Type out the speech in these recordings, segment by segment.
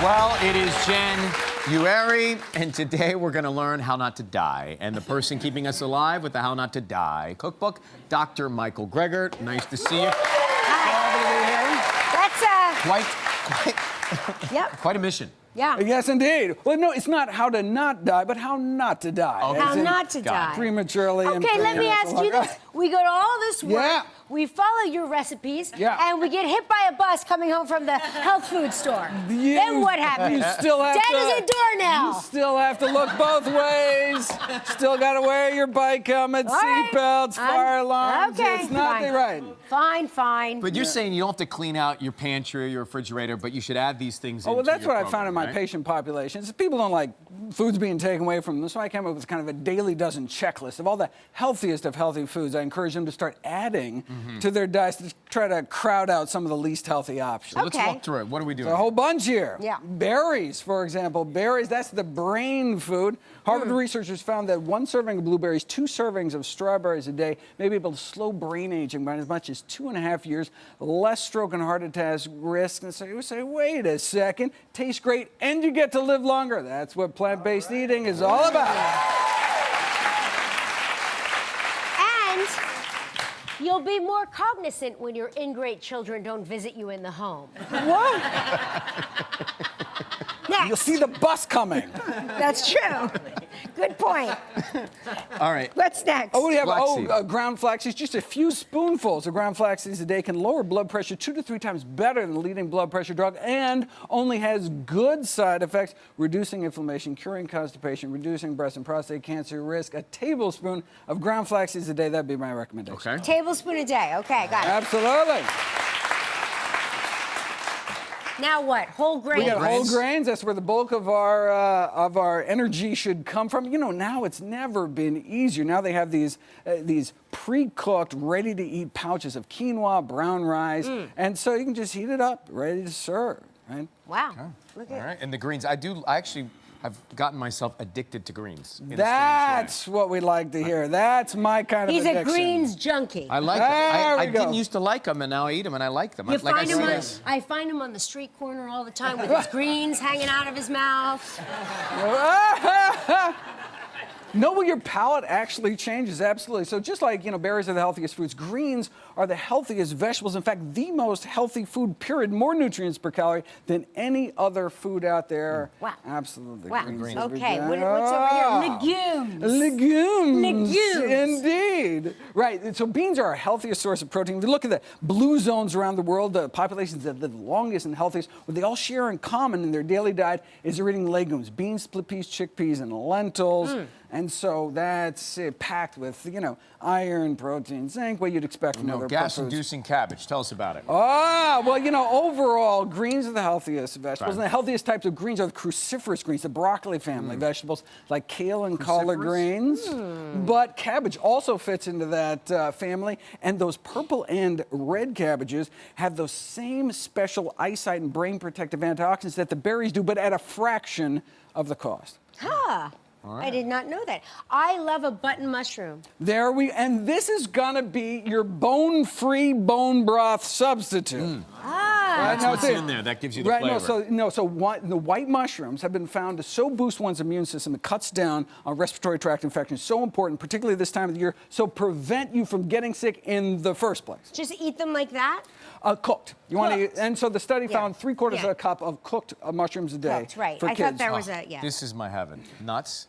Well, it is JanYOUary, and today we're going to learn how not to die. And the person keeping us alive with the How Not to Die cookbook, Dr. Michael Greger. Nice to see you. That's Quite a mission. Yeah. Yes, indeed. Well, no, it's not how to not die, but how not to die. Okay. How not to die. Prematurely. Okay, let me ask you this. We go to all this work, Yeah. we follow your recipes, Yeah. and we get hit by a bus coming home from the health food store. Then what happens? You still have Dead as a doornail. You still have to look both ways. Still got to wear your bike helmet, seatbelts, fire alarms. Okay, It's not fine. right. Fine. But you're saying you don't have to clean out your pantry or your refrigerator, but you should add these things Oh, well, into that's your what I program, found in my right? patient population. Is people don't like foods being taken away from them, so I came up with kind of a daily dozen checklist of all the healthiest of healthy foods. I encourage them to start adding to their diets to try to crowd out some of the least healthy options. Let's walk through it. What are we doing? A whole bunch here. Yeah. Berries, for example. Berries, that's the brain food. Harvard researchers found that 1 serving of blueberries, 2 servings of strawberries a day may be able to slow brain aging by as much as 2.5 years, less stroke and heart attack risk. And so you say, wait a second, tastes great and you get to live longer. That's what plant-based eating is all about. And you'll be more cognizant when your ingrate children don't visit you in the home. What? Next. You'll see the bus coming. That's true. Good point. All right. What's next? Oh, we have Flaxseed. ground flaxseeds. Just a few spoonfuls of ground flaxseeds a day can lower blood pressure 2 to 3 times better than the leading blood pressure drug, and only has good side effects, reducing inflammation, curing constipation, reducing breast and prostate cancer risk. A tablespoon of ground flaxseeds a day, that'd be my recommendation. Okay. Tablespoon a day. Okay, got it. Absolutely. Now what? Whole grains? We got whole grains. That's where the bulk of our energy should come from. You know, now it's never been easier. Now they have these pre-cooked, ready-to-eat pouches of quinoa, brown rice, and so you can just heat it up, ready to serve. Right? Wow. Okay. Look All at right. And the greens. I actually have gotten myself addicted to greens. in a strange That's what we like to hear. That's my kind He's of a addiction. greens junkie. way. I like them. There I we go. didn't used to like them, and now I eat them, and I like them. You Like find I him see on, this. I find him on the street corner all the time with his greens hanging out of his mouth. No, well, your palate actually changes, absolutely. So just like, berries are the healthiest foods, greens are the healthiest vegetables. In fact, the most healthy food, period. More nutrients per calorie than any other food out there. Wow. Absolutely. Wow. Greens Okay, every day. what's over here? Legumes. Legumes. Legumes. Indeed. Right, so beans are our healthiest source of protein. If you look at the blue zones around the world, the populations that live the longest and healthiest, what they all share in common in their daily diet is they're eating legumes, beans, split peas, chickpeas, and lentils. And so that's packed with, iron, protein, zinc, what you'd expect from other foods. Gas-inducing cabbage. Tell us about it. Well, overall, greens are the healthiest vegetables. Right. And the healthiest types of greens are the cruciferous greens, the broccoli family vegetables, like kale and collard greens. But cabbage also fits into that family. And those purple and red cabbages have those same special eyesight and brain protective antioxidants that the berries do, but at a fraction of the cost. Huh. I did not know that. I love a button mushroom. And this is gonna be your bone-free bone broth substitute. That's what's in there. That gives you the flavor. The white mushrooms have been found to so boost one's immune system. It cuts down on respiratory tract infections. So important, particularly this time of the year. So prevent you from getting sick in the first place. Just eat them like that? Cooked. You want to eat, Cooked. and so the study found 3/4 of a cup of cooked mushrooms a day. Cooked, right. For I kids. thought there was a, This is my heaven. Nuts.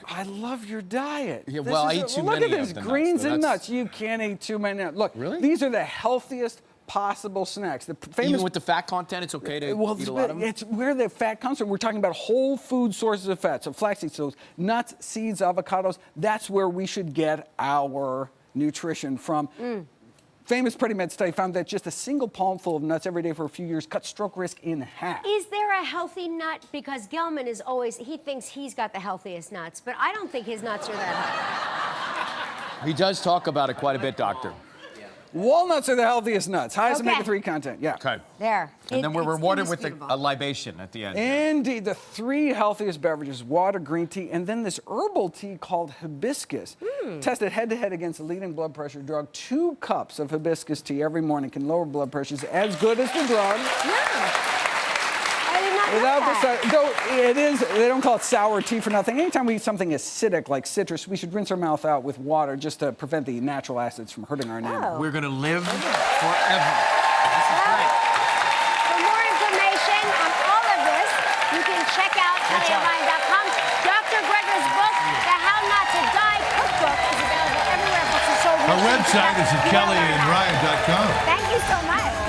I love your diet. Yeah, well, I eat too many Look at of this, the nuts, greens so and that's- nuts. You can't eat too many nuts. Look, Really? these are the healthiest possible snacks. The famous Even with the fat content, it's okay to eat a lot of them? it's where the fat comes from. We're talking about whole food sources of fat. So flaxseeds, so nuts, seeds, avocados. That's where we should get our nutrition from. Famous PrettyMed study found that just a single palmful of nuts every day for a few years cut stroke risk in half. Is there a healthy nut? Because Gelman is always, he thinks he's got the healthiest nuts, but I don't think his nuts are that healthy. He does talk about it quite a bit, doctor. Walnuts are the healthiest nuts, highest Okay. omega-3 content. Yeah. Okay. There. And then we're It's rewarded with indisputable. a libation at the end. Indeed, the 3 healthiest beverages, water, green tea, and then this herbal tea called hibiscus. Tested head-to-head against the leading blood pressure drug. 2 cups of hibiscus tea every morning can lower blood pressures as good as the drug. Yeah. I did not Without the though it is, they don't call it sour tea for nothing. Anytime we eat something acidic like citrus, we should rinse our mouth out with water just to prevent the natural acids from hurting our enamel. We're gonna live forever. This is great. For more information on all of this, you can check out KellyandRyan.com. Dr. Greger's book, The How Not to Die Cookbook, is available everywhere books are sold. Our website is at KellyandRyan.com. Thank you so much.